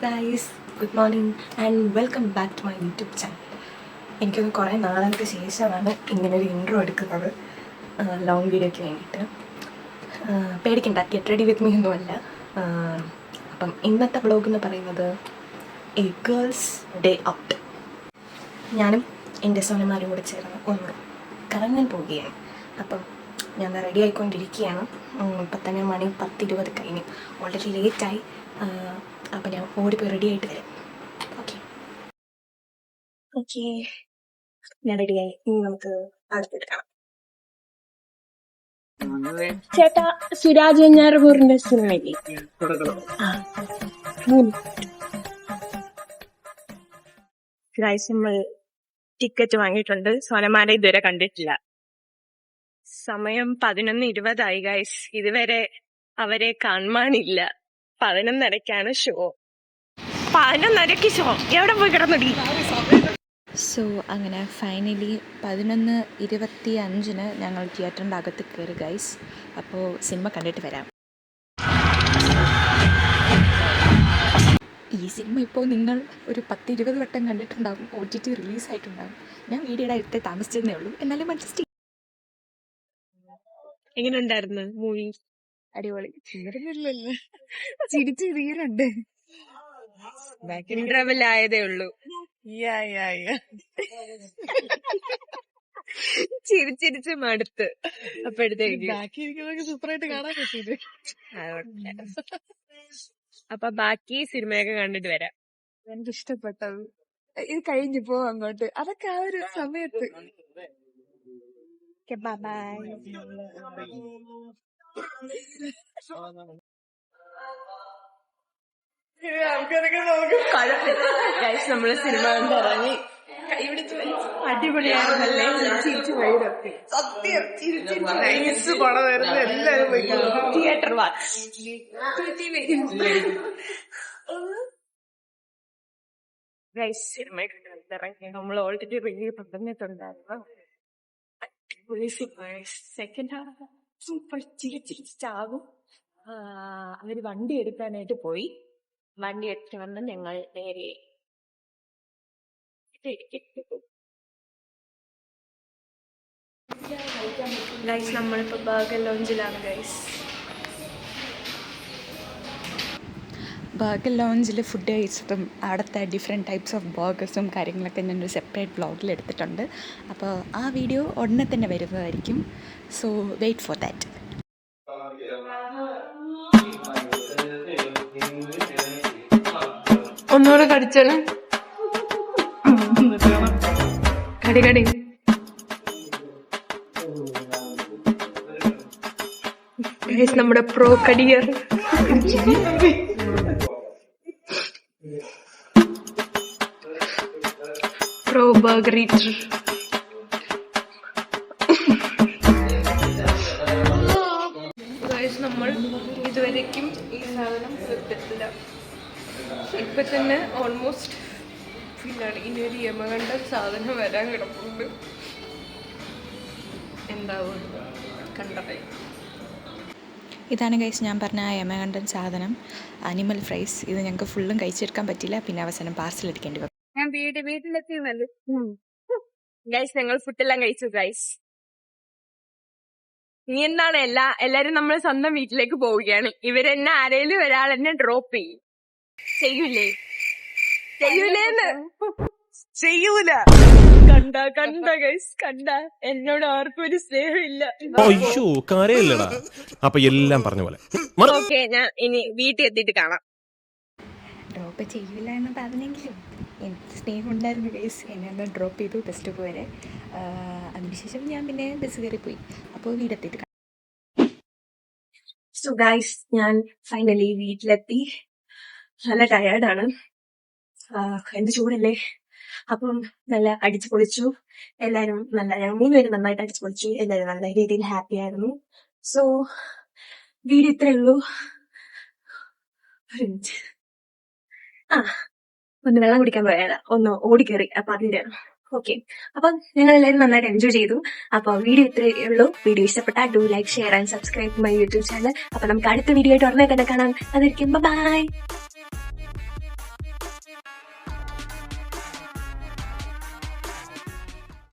Guys, good morning and welcome back to my YouTube channel. എനിക്കൊന്ന് കുറേ നാളുകൾക്ക് ശേഷമാണ് ഇങ്ങനൊരു ഇൻട്രോ എടുക്കുന്നത്, ലോങ് വീഡിയോയ്ക്ക് വേണ്ടിയിട്ട്. പേടിക്കണ്ട, ഗെറ്റ് റെഡി വിത്ത് മീ ഒന്നുമല്ല. അപ്പം ഇന്നത്തെ വ്ളോഗ് എന്ന് പറയുന്നത് എ ഗേൾസ് ഡേ ഔട്ട്. ഞാനും എൻ്റെ സോനന്മാരും കൂടെ ചേർന്ന് ഒന്ന് കറങ്ങാൻ പോവുകയാണ്. അപ്പം ഞാൻ റെഡി ആയിക്കൊണ്ടിരിക്കുകയാണ്. ഇപ്പം തന്നെ മണി 10:20 കഴിഞ്ഞു, വളരെ ലേറ്റായി. അപ്പം ഞാൻ ഓടിപ്പോയി റെഡി ആയിട്ട് വരാം. ഓക്കെ, ഞാൻ റെഡിയായി. ഇനി നമുക്ക് അടുത്തിട്ട് കാണാം. ചേട്ടാ, സുരാജ് വെഞ്ഞാറമൂറിന്റെ സിനിമയില്ലേ? നമ്മൾ ടിക്കറ്റ് വാങ്ങിയിട്ടുണ്ട്. സോനമാരെ ഇതുവരെ കണ്ടിട്ടില്ല. സമയം 11:20 ഗൈസ്. ഇതുവരെ അവരെ കാണാനില്ല. 11:30ക്കാണ് ഷോ. 11:30ക്ക് ഷോ. എവിടെ പോയി കിടന്നടി? സോ അങ്ങനെ ഫൈനലി 11:25 ഞങ്ങൾ തിയേറ്ററിൻ്റെ അകത്ത് കയറി ഗൈസ്. അപ്പോൾ സിനിമ കണ്ടിട്ട് വരാം. ഈ സിനിമ ഇപ്പോൾ നിങ്ങൾ ഒരു 10-20 വട്ടം കണ്ടിട്ടുണ്ടാകും. OTT റിലീസായിട്ടുണ്ടാകും. ഞാൻ വീഡിയോയുടെ അടുത്ത് താമസിച്ചതേ ഉള്ളൂ, എന്നാലും അഡ്ജസ്റ്റ്. എങ്ങനെ ഉണ്ടായിരുന്നു മൂവി? അടിപൊളി. ചിരിച്ച് തീരുണ്ട്. ഇന്റർവെൽ ആയതേ ഉള്ളൂ. ചിരിച്ചിരിച്ച് മടുത്ത്. അപ്പോഴത്തേക്ക് സൂപ്പറായിട്ട് കാണാൻ പറ്റിയത്. അപ്പൊ ബാക്കി സിനിമയൊക്കെ കണ്ടിട്ട് വരാം. എനിക്ക് ഇഷ്ടപ്പെട്ടത് ഇത് കഴിഞ്ഞു പോവാ അങ്ങോട്ട്. അതൊക്കെ ആ ഒരു സമയത്ത്. നമ്മള് സിനിമ കണ്ടിറങ്ങി. അടിപൊളിയായിരുന്നല്ലേ? ചിരിച്ചു വഴിയിലെത്തി. സത്യം ചിരിച്ചു പണം വരുന്ന എല്ലാരും തിയേറ്റർ വാച്ച്. സിനിമയൊക്കെ കണ്ടിറങ്ങി. നമ്മൾ ഓൾറെഡി റിവ്യൂ പറഞ്ഞിട്ടുണ്ടായിരുന്നു. അടിപൊളി സിനിമ. Second half super. ചിരിച്ചാകും. അവര് വണ്ടി എടുക്കാനായിട്ട് പോയി. വണ്ടി എടുത്തിട്ട് വന്ന് ഞങ്ങൾ നേരെ ഗൈസ്. നമ്മളിപ്പോ ബർഗർ ലോഞ്ചിലാണ് ഗൈസ്. ബർഗർ ലോഞ്ചിൽ ഫുഡ് കഴിച്ചതും അവിടുത്തെ ഡിഫറെൻറ്റ് ടൈപ്സ് ഓഫ് ബർഗേഴ്സും കാര്യങ്ങളൊക്കെ ഞാനൊരു സെപ്പറേറ്റ് ബ്ലോഗിൽ എടുത്തിട്ടുണ്ട്. അപ്പോൾ ആ വീഡിയോ ഉടനെ തന്നെ വരുന്നതായിരിക്കും. So wait for that. ഒന്നുകൂടെ കടിച്ചാണ്. കടി കടി. നമ്മുടെ പ്രോ കടിയർ. Pro burger eater. നമ്മൾ ഇതുവരേക്കും ഈ സാധനം എടുത്തിട്ടില്ല. ഇപ്പൊ തന്നെ ഓൾമോസ്റ്റ് ഫില്ലാണ്. ഇനി ഒരു യമകണ്ട സാധനം വരാൻ കിടപ്പുണ്ട്. എന്താവും കണ്ടത്? ഇതാണ് ഗൈസ് ഞാൻ പറഞ്ഞ ആ യമകണ്ടൻ സാധനം, അനിമൽ ഫ്രൈസ്. ഇത് ഞങ്ങൾക്ക് ഫുള്ളും കഴിച്ചെടുക്കാൻ പറ്റില്ല. പിന്നെ അവസാനം പാർസൽ എടുക്കേണ്ടി വന്നു. ഞാൻ വീട്ടിലെത്തിയത് ഗൈസ്. ഞങ്ങൾ ഫുഡെല്ലാം കഴിച്ചു ഗൈസ്. ഇനി എന്താണ് എല്ലാരും നമ്മൾ സ്വന്തം വീട്ടിലേക്ക് പോവുകയാണ്. ഇവരെന്നെ ആരേലും ഒരാൾ എന്നെ ഡ്രോപ്പ് ചെയ്യും. ചെയ്യൂലേന്ന്. ചെയ്യൂല. കണ്ട ഗൈസ്, കണ്ട. എന്നോട് ആർക്കും ഒരു സ്നേഹമില്ല. അപ്പൊ എല്ലാം പറഞ്ഞ പോലെ. ഓക്കെ, ഞാൻ ഇനി വീട്ടിൽ എത്തിയിട്ട് കാണാം. ഡ്രോപ്പ് ചെയ്യില്ല എന്ന് പറഞ്ഞെങ്കിലും എനിക്ക് സ്നേഹം ഉണ്ടായിരുന്നു ഗൈസ്. എന്നെ ഒന്ന് ഡ്രോപ്പ് ചെയ്തു ബസ് സ്റ്റോപ്പ് വരെ. അതിനുശേഷം ഞാൻ പിന്നെ ബസ് കയറിപ്പോയി. അപ്പോൾ വീടെത്തിയിട്ട്. സോ ഗൈസ്, ഞാൻ ഫൈനലി വീട്ടിലെത്തി. നല്ല ടയേർഡാണ്. എന്ത് ചൂടല്ലേ. അപ്പം നല്ല അടിച്ചു പൊളിച്ചു. എല്ലാരും ഞങ്ങൾ 3 പേരും നന്നായിട്ട് അടിച്ചു പൊളിച്ചു. എല്ലാരും നല്ല രീതിയിൽ ഹാപ്പി ആയിരുന്നു. സോ വീഡിയോ ഇത്രേ ഉള്ളൂ. ഒന്ന് വെള്ളം കുടിക്കാൻ പോയാൽ ഒന്ന് ഓടിക്കേറി. അപ്പൊ അതിന്റെ ഓക്കെ. അപ്പം ഞങ്ങൾ എല്ലാവരും നന്നായിട്ട് എൻജോയ് ചെയ്തു. അപ്പൊ വീഡിയോ ഇത്രയേ ഉള്ളൂ. വീഡിയോ ഇഷ്ടപ്പെട്ടാൽ do like, share and subscribe my YouTube channel. അപ്പൊ നമുക്ക് അടുത്ത വീഡിയോ ആയിട്ട് ഉടനെ തന്നെ കാണാം. അതായിരിക്കും. ബൈ.